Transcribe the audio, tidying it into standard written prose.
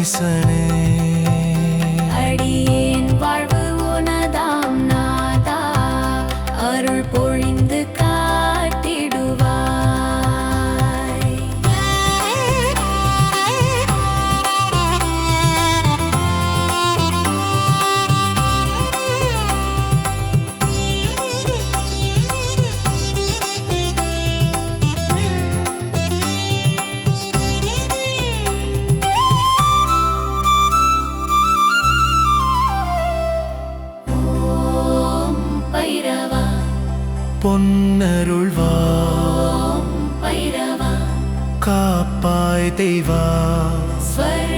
ஈசனே அடியேன் வாழ்வு உனதாம் நாதா அருள் பொழிந்து காட்டிடுவாய். பைரவா பொன்னருள்வா பைரவா காப்பாய் தெய்வா ஸ்வர